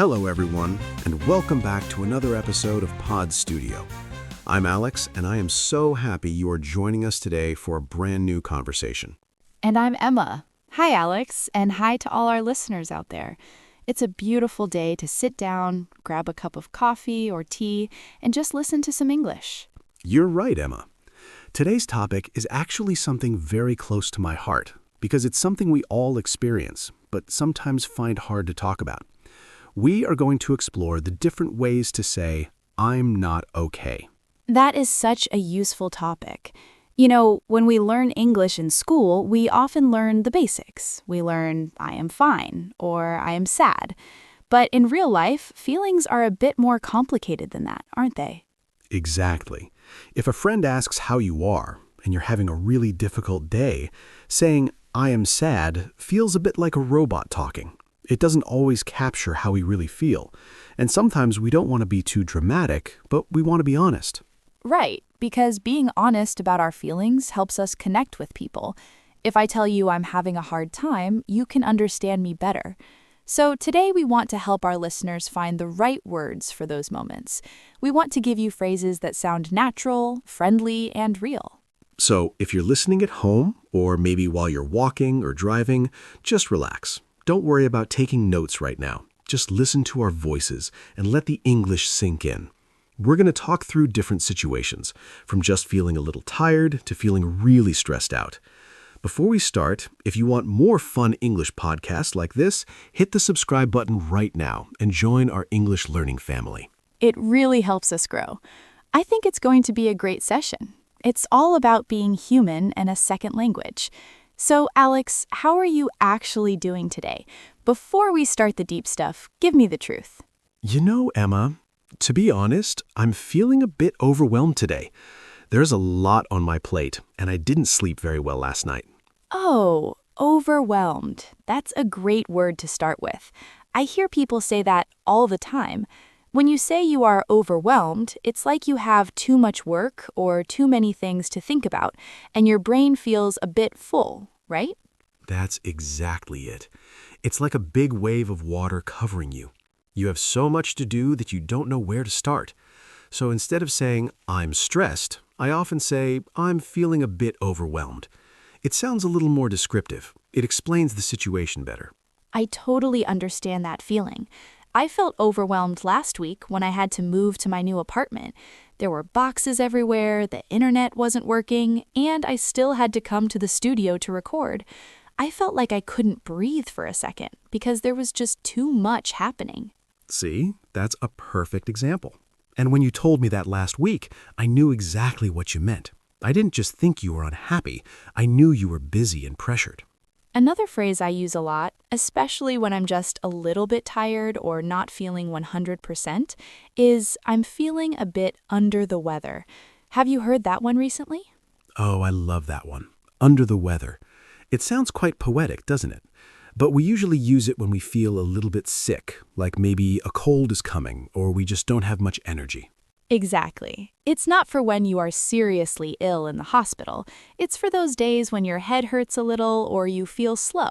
Hello, everyone, and welcome back to another episode of Pod Studio. I'm Alex, and I am so happy you are joining us today for a brand new conversation. And I'm Emma. Hi, Alex, and hi to all our listeners out there. It's a beautiful day to sit down, grab a cup of coffee or tea, and just listen to some English. You're right, Emma. Today's topic is actually something very close to my heart because it's something we all experience, but sometimes find hard to talk about. We are going to explore the different ways to say, I'm not okay. That is such a useful topic. You know, when we learn English in school, we often learn the basics. We learn, I am fine, or I am sad. But in real life, feelings are a bit more complicated than that, aren't they? Exactly. If a friend asks how you are, and you're having a really difficult day, saying, I am sad, feels a bit like a robot talking. It doesn't always capture how we really feel. And sometimes we don't want to be too dramatic, but we want to be honest. Right, because being honest about our feelings helps us connect with people. If I tell you I'm having a hard time, you can understand me better. So today we want to help our listeners find the right words for those moments. We want to give you phrases that sound natural, friendly, and real. So if you're listening at home, or maybe while you're walking or driving, just relax. Don't worry about taking notes right now. Just listen to our voices and let the English sink in. We're going to talk through different situations, from just feeling a little tired to feeling really stressed out. Before we start, if you want more fun English podcasts like this, hit the subscribe button right now and join our English learning family. It really helps us grow. I think it's going to be a great session. It's all about being human and a second language. So, Alex, how are you actually doing today? Before we start the deep stuff, give me the truth. You know, Emma, to be honest, I'm feeling a bit overwhelmed today. There's a lot on my plate, and I didn't sleep very well last night. Oh, overwhelmed. That's a great word to start with. I hear people say that all the time. When you say you are overwhelmed, it's like you have too much work or too many things to think about, and your brain feels a bit full, right? That's exactly it. It's like a big wave of water covering you. You have so much to do that you don't know where to start. So instead of saying, I'm stressed, I often say, I'm feeling a bit overwhelmed. It sounds a little more descriptive. It explains the situation better. I totally understand that feeling. I felt overwhelmed last week when I had to move to my new apartment. There were boxes everywhere, the internet wasn't working, and I still had to come to the studio to record. I felt like I couldn't breathe for a second because there was just too much happening. See, that's a perfect example. And when you told me that last week, I knew exactly what you meant. I didn't just think you were unhappy. I knew you were busy and pressured. Another phrase I use a lot, especially when I'm just a little bit tired or not feeling 100%, is I'm feeling a bit under the weather. Have you heard that one recently? Oh, I love that one. Under the weather. It sounds quite poetic, doesn't it? But we usually use it when we feel a little bit sick, like maybe a cold is coming or we just don't have much energy. Exactly. It's not for when you are seriously ill in the hospital. It's for those days when your head hurts a little or you feel slow.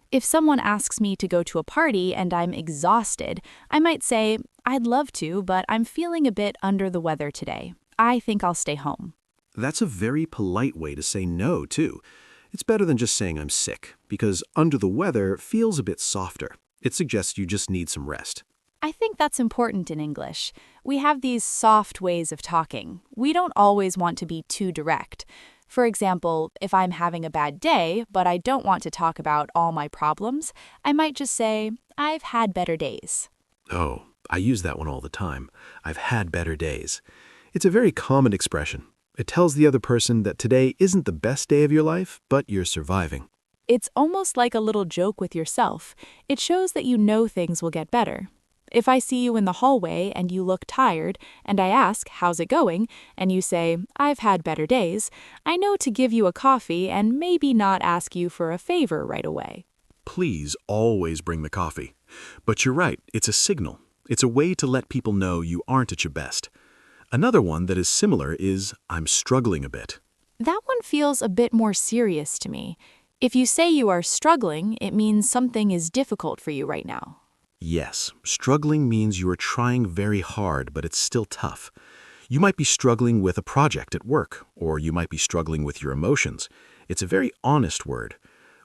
If someone asks me to go to a party and I'm exhausted, I might say, I'd love to, but I'm feeling a bit under the weather today. I think I'll stay home. That's a very polite way to say no, too. It's better than just saying I'm sick, because under the weather feels a bit softer. It suggests you just need some rest. I think that's important in English. We have these soft ways of talking. We don't always want to be too direct. For example, if I'm having a bad day, but I don't want to talk about all my problems, I might just say, I've had better days. Oh, I use that one all the time. I've had better days. It's a very common expression. It tells the other person that today isn't the best day of your life, but you're surviving. It's almost like a little joke with yourself. It shows that you know things will get better. If I see you in the hallway and you look tired, and I ask, how's it going, and you say, I've had better days, I know to give you a coffee and maybe not ask you for a favor right away. Please always bring the coffee. But you're right, it's a signal. It's a way to let people know you aren't at your best. Another one that is similar is, I'm struggling a bit. That one feels a bit more serious to me. If you say you are struggling, it means something is difficult for you right now. Yes, struggling means you are trying very hard, but it's still tough. You might be struggling with a project at work, or you might be struggling with your emotions. It's a very honest word.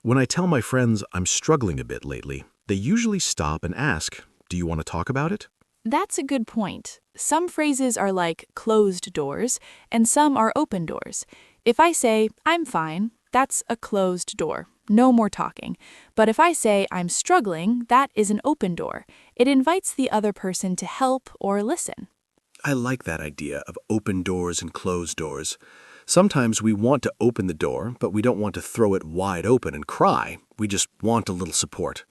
When I tell my friends I'm struggling a bit lately, they usually stop and ask, "Do you want to talk about it?" That's a good point. Some phrases are like closed doors, and some are open doors. If I say, I'm fine, that's a closed door. No more talking. But if I say I'm struggling, that is an open door. It invites the other person to help or listen. I like that idea of open doors and closed doors. Sometimes we want to open the door, but we don't want to throw it wide open and cry. We just want a little support.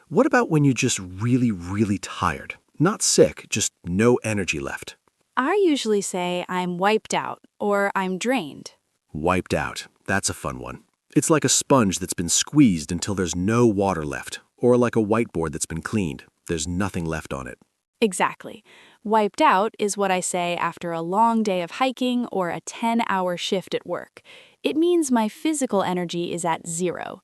What about when you're just really, really tired? Not sick, just no energy left. I usually say I'm wiped out or I'm drained. Wiped out. That's a fun one. It's like a sponge that's been squeezed until there's no water left, or like a whiteboard that's been cleaned. There's nothing left on it. Exactly. Wiped out is what I say after a long day of hiking or a 10-hour shift at work. It means my physical energy is at zero.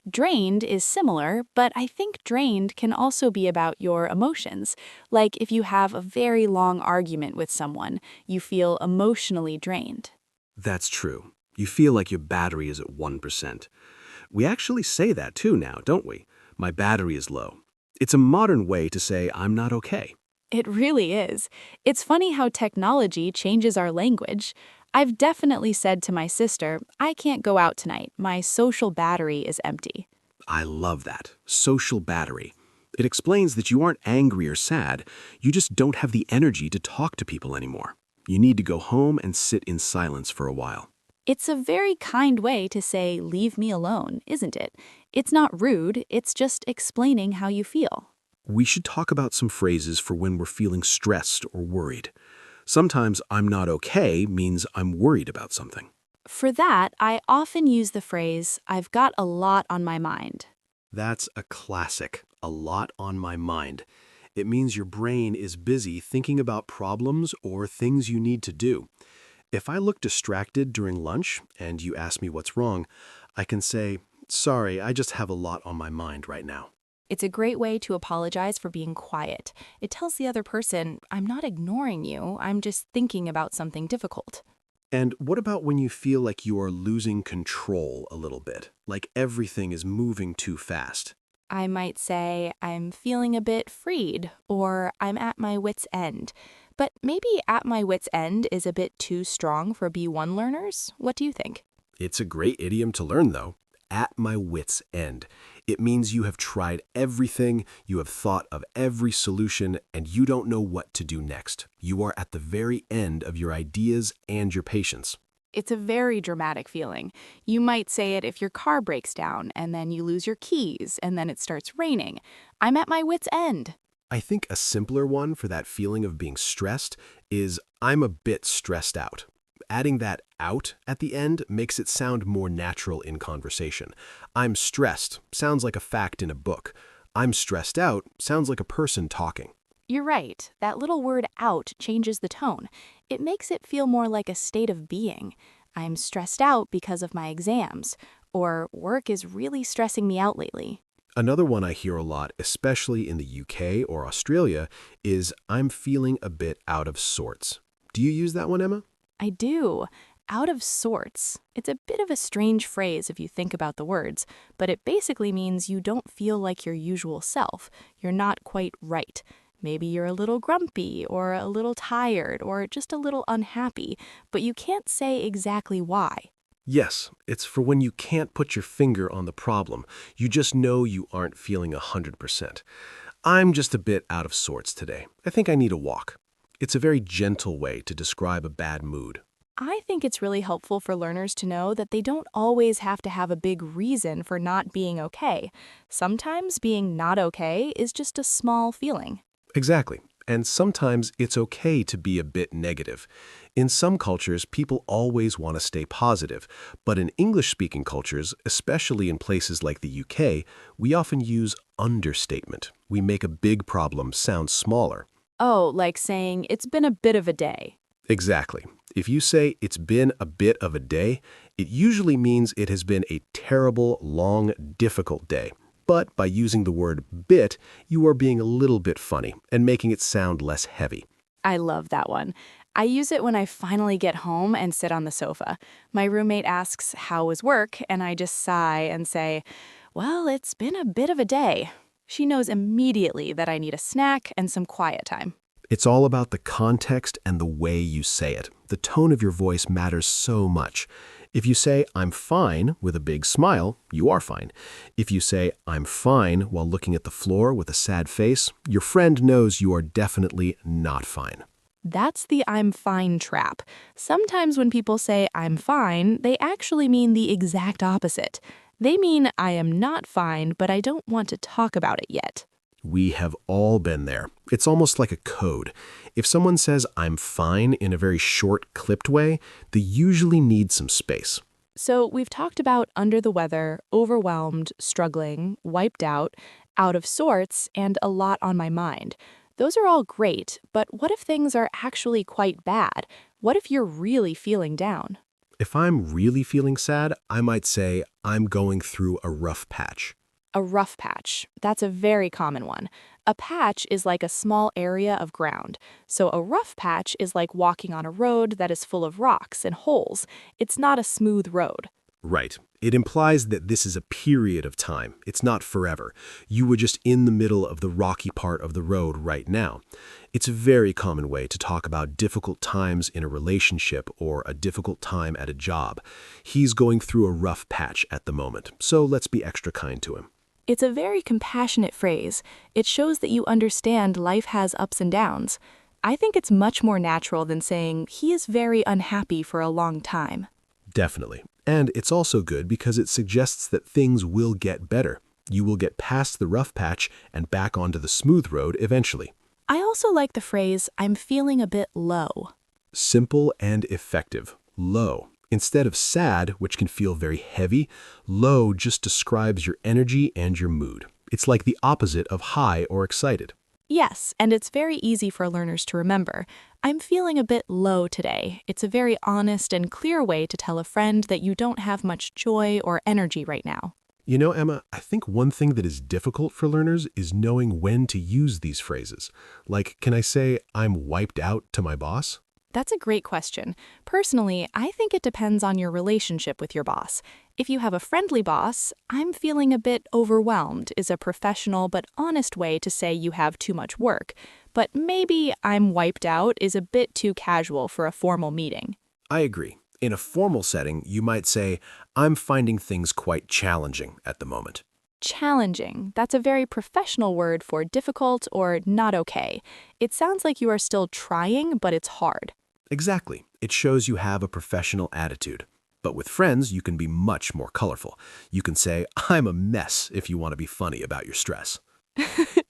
Drained is similar, but I think drained can also be about your emotions. Like if you have a very long argument with someone, you feel emotionally drained. That's true. You feel like your battery is at 1%. We actually say that too now, don't we? My battery is low. It's a modern way to say I'm not okay. It really is. It's funny how technology changes our language. I've definitely said to my sister, I can't go out tonight. My social battery is empty. I love that. Social battery. It explains that you aren't angry or sad. You just don't have the energy to talk to people anymore. You need to go home and sit in silence for a while. It's a very kind way to say, leave me alone, isn't it? It's not rude, it's just explaining how you feel. We should talk about some phrases for when we're feeling stressed or worried. Sometimes I'm not okay means I'm worried about something. For that, I often use the phrase, I've got a lot on my mind. That's a classic. A lot on my mind. It means your brain is busy thinking about problems or things you need to do. If I look distracted during lunch and you ask me what's wrong, I can say, "Sorry, I just have a lot on my mind right now." It's a great way to apologize for being quiet. It tells the other person, I'm not ignoring you, I'm just thinking about something difficult. And what about when you feel like you are losing control a little bit, like everything is moving too fast? I might say, I'm feeling a bit freed, or I'm at my wit's end. But maybe at my wit's end is a bit too strong for B1 learners? What do you think? It's a great idiom to learn, though. At my wit's end. It means you have tried everything, you have thought of every solution, and you don't know what to do next. You are at the very end of your ideas and your patience. It's a very dramatic feeling. You might say it if your car breaks down, and then you lose your keys, and then it starts raining. I'm at my wit's end. I think a simpler one for that feeling of being stressed is I'm a bit stressed out. Adding that out at the end makes it sound more natural in conversation. I'm stressed sounds like a fact in a book. I'm stressed out sounds like a person talking. You're right. That little word out changes the tone. It makes it feel more like a state of being. I'm stressed out because of my exams, or work is really stressing me out lately. Another one I hear a lot, especially in the UK or Australia, is I'm feeling a bit out of sorts. Do you use that one, Emma? I do. Out of sorts. It's a bit of a strange phrase if you think about the words, but it basically means you don't feel like your usual self. You're not quite right. Maybe you're a little grumpy, or a little tired, or just a little unhappy, but you can't say exactly why. Yes, it's for when you can't put your finger on the problem. You just know you aren't feeling 100%. I'm just a bit out of sorts today. I think I need a walk. It's a very gentle way to describe a bad mood. I think it's really helpful for learners to know that they don't always have to have a big reason for not being okay. Sometimes being not okay is just a small feeling. Exactly. And sometimes it's okay to be a bit negative. In some cultures, people always want to stay positive, but in English-speaking cultures, especially in places like the UK, we often use understatement. We make a big problem sound smaller. Oh, like saying, it's been a bit of a day. Exactly. If you say it's been a bit of a day, it usually means it has been a terrible, long, difficult day. But by using the word bit, you are being a little bit funny and making it sound less heavy. I love that one. I use it when I finally get home and sit on the sofa. My roommate asks, "How was work?" And I just sigh and say, "Well, it's been a bit of a day." She knows immediately that I need a snack and some quiet time. It's all about the context and the way you say it. The tone of your voice matters so much. If you say, "I'm fine," with a big smile, you are fine. If you say, "I'm fine," while looking at the floor with a sad face, your friend knows you are definitely not fine. That's the "I'm fine" trap. Sometimes when people say "I'm fine," they actually mean the exact opposite. They mean "I am not fine, but I don't want to talk about it yet." We have all been there. It's almost like a code. If someone says, "I'm fine," in a very short, clipped way, they usually need some space. So we've talked about under the weather, overwhelmed, struggling, wiped out of sorts, and a lot on my mind. Those are all great, but what if things are actually quite bad? What if you're really feeling down? If I'm really feeling sad, I might say, "I'm going through a rough patch." A rough patch. That's a very common one. A patch is like a small area of ground. So a rough patch is like walking on a road that is full of rocks and holes. It's not a smooth road. Right. It implies that this is a period of time. It's not forever. You were just in the middle of the rocky part of the road right now. It's a very common way to talk about difficult times in a relationship or a difficult time at a job. He's going through a rough patch at the moment, so let's be extra kind to him. It's a very compassionate phrase. It shows that you understand life has ups and downs. I think it's much more natural than saying he is very unhappy for a long time. Definitely. And it's also good because it suggests that things will get better. You will get past the rough patch and back onto the smooth road eventually. I also like the phrase, "I'm feeling a bit low." Simple and effective. Low. Instead of sad, which can feel very heavy, low just describes your energy and your mood. It's like the opposite of high or excited. Yes, and it's very easy for learners to remember. "I'm feeling a bit low today." It's a very honest and clear way to tell a friend that you don't have much joy or energy right now. You know, Emma, I think one thing that is difficult for learners is knowing when to use these phrases. Like, can I say, "I'm wiped out" to my boss? That's a great question. Personally, I think it depends on your relationship with your boss. If you have a friendly boss, "I'm feeling a bit overwhelmed" is a professional but honest way to say you have too much work. But maybe "I'm wiped out" is a bit too casual for a formal meeting. I agree. In a formal setting, you might say, "I'm finding things quite challenging at the moment." Challenging. That's a very professional word for difficult or not okay. It sounds like you are still trying, but it's hard. Exactly. It shows you have a professional attitude. But with friends, you can be much more colorful. You can say, "I'm a mess," if you want to be funny about your stress.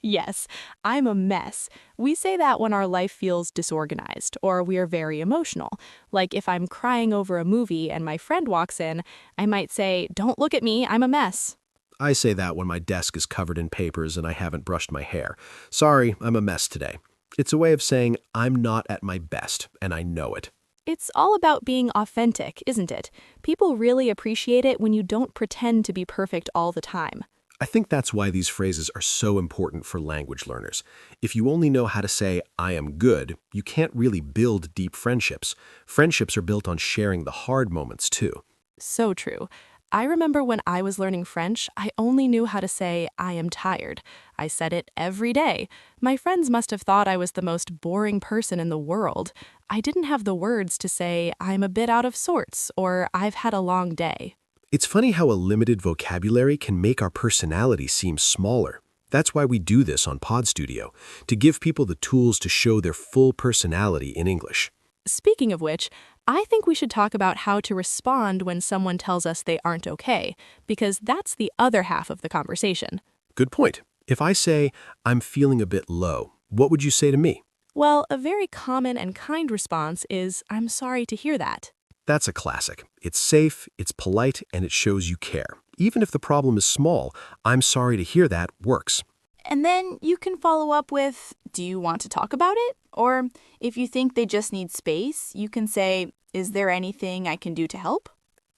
Yes, "I'm a mess." We say that when our life feels disorganized or we are very emotional. Like if I'm crying over a movie and my friend walks in, I might say, "Don't look at me, I'm a mess." I say that when my desk is covered in papers and I haven't brushed my hair. "Sorry, I'm a mess today." It's a way of saying, "I'm not at my best, and I know it." It's all about being authentic, isn't it? People really appreciate it when you don't pretend to be perfect all the time. I think that's why these phrases are so important for language learners. If you only know how to say, "I am good," you can't really build deep friendships. Friendships are built on sharing the hard moments, too. So true. I remember when I was learning French, I only knew how to say, "I am tired." I said it every day. My friends must have thought I was the most boring person in the world. I didn't have the words to say, "I'm a bit out of sorts," or "I've had a long day." It's funny how a limited vocabulary can make our personality seem smaller. That's why we do this on Pod Studio, to give people the tools to show their full personality in English. Speaking of which, I think we should talk about how to respond when someone tells us they aren't okay, because that's the other half of the conversation. Good point. If I say, "I'm feeling a bit low," what would you say to me? Well, a very common and kind response is, "I'm sorry to hear that." That's a classic. It's safe, it's polite, and it shows you care. Even if the problem is small, "I'm sorry to hear that" works. And then you can follow up with, "Do you want to talk about it?" Or if you think they just need space, you can say, "Is there anything I can do to help?"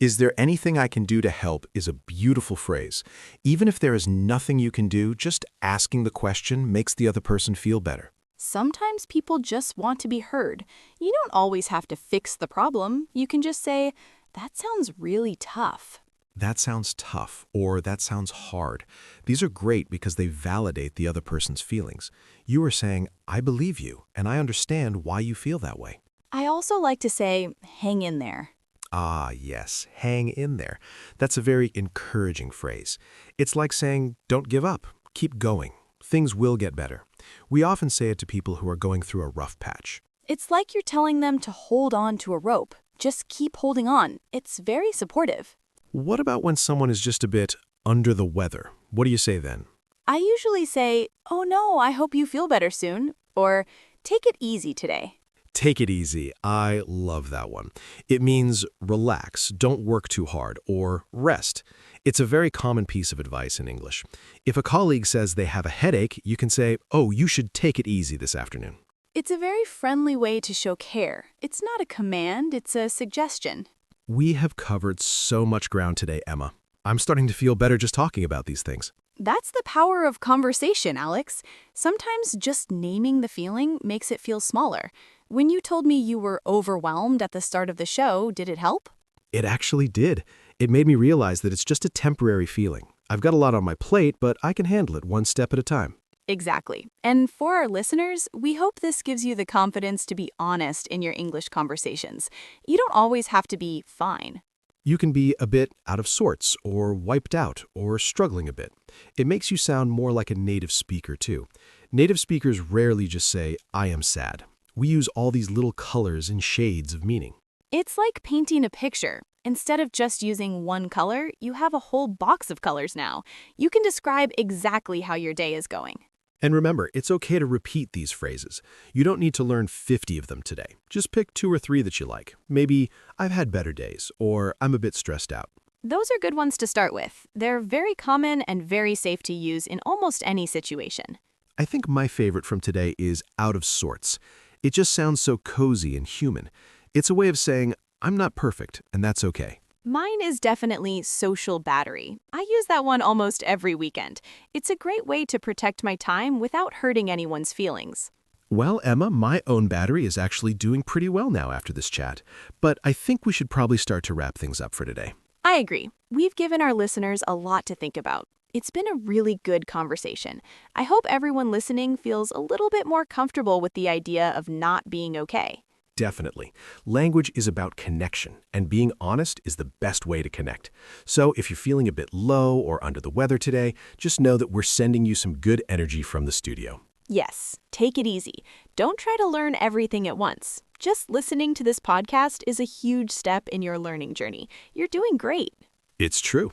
Is there anything I can do to help is a beautiful phrase. Even if there is nothing you can do, just asking the question makes the other person feel better. Sometimes people just want to be heard. You don't always have to fix the problem. You can just say, "That sounds really tough." That sounds tough, or that sounds hard. These are great because they validate the other person's feelings. You are saying, I believe you, and I understand why you feel that way. I also like to say, "Hang in there." Ah, yes, hang in there. That's a very encouraging phrase. It's like saying, don't give up, keep going. Things will get better. We often say it to people who are going through a rough patch. It's like you're telling them to hold on to a rope. Just keep holding on. It's very supportive. What about when someone is just a bit under the weather? What do you say then? I usually say, "Oh no, I hope you feel better soon," or "Take it easy today." Take it easy. I love that one. It means relax, don't work too hard, or rest. It's a very common piece of advice in English. If a colleague says they have a headache, you can say, oh, you should take it easy this afternoon. It's a very friendly way to show care. It's not a command, it's a suggestion. We have covered so much ground today, Emma. I'm starting to feel better just talking about these things. That's the power of conversation, Alex. Sometimes just naming the feeling makes it feel smaller. When you told me you were overwhelmed at the start of the show, did it help? It actually did. It made me realize that it's just a temporary feeling. I've got a lot on my plate, but I can handle it one step at a time. Exactly. And for our listeners, we hope this gives you the confidence to be honest in your English conversations. You don't always have to be fine. You can be a bit out of sorts, or wiped out, or struggling a bit. It makes you sound more like a native speaker, too. Native speakers rarely just say, I am sad. We use all these little colors and shades of meaning. It's like painting a picture. Instead of just using one color, you have a whole box of colors now. You can describe exactly how your day is going. And remember, it's okay to repeat these phrases. You don't need to learn 50 of them today. Just pick 2 or 3 that you like. Maybe, I've had better days, or I'm a bit stressed out. Those are good ones to start with. They're very common and very safe to use in almost any situation. I think my favorite from today is out of sorts. It just sounds so cozy and human. It's a way of saying, I'm not perfect, and that's okay. Mine is definitely social battery. I use that one almost every weekend. It's a great way to protect my time without hurting anyone's feelings. Well, Emma, my own battery is actually doing pretty well now after this chat, but I think we should probably start to wrap things up for today. I agree. We've given our listeners a lot to think about. It's been a really good conversation. I hope everyone listening feels a little bit more comfortable with the idea of not being okay. Definitely. Language is about connection, and being honest is the best way to connect. So if you're feeling a bit low or under the weather today, just know that we're sending you some good energy from the studio. Yes, take it easy. Don't try to learn everything at once. Just listening to this podcast is a huge step in your learning journey. You're doing great. It's true.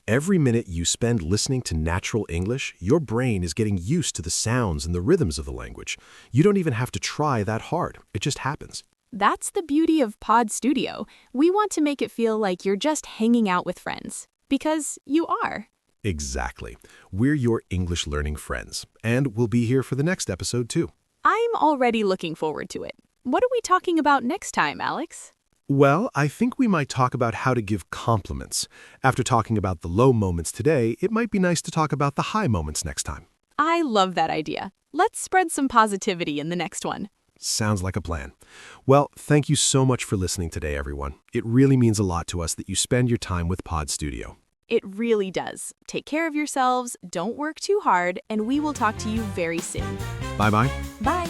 Every minute you spend listening to natural English, your brain is getting used to the sounds and the rhythms of the language. You don't even have to try that hard. It just happens. That's the beauty of Pod Studio. We want to make it feel like you're just hanging out with friends. Because you are. Exactly. We're your English learning friends, and we'll be here for the next episode too. I'm already looking forward to it. What are we talking about next time, Alex? Well, I think we might talk about how to give compliments. After talking about the low moments today, it might be nice to talk about the high moments next time. I love that idea. Let's spread some positivity in the next one. Sounds like a plan. Well, thank you so much for listening today, everyone. It really means a lot to us that you spend your time with Pod Studio. It really does. Take care of yourselves, don't work too hard, and we will talk to you very soon. Bye-bye. Bye.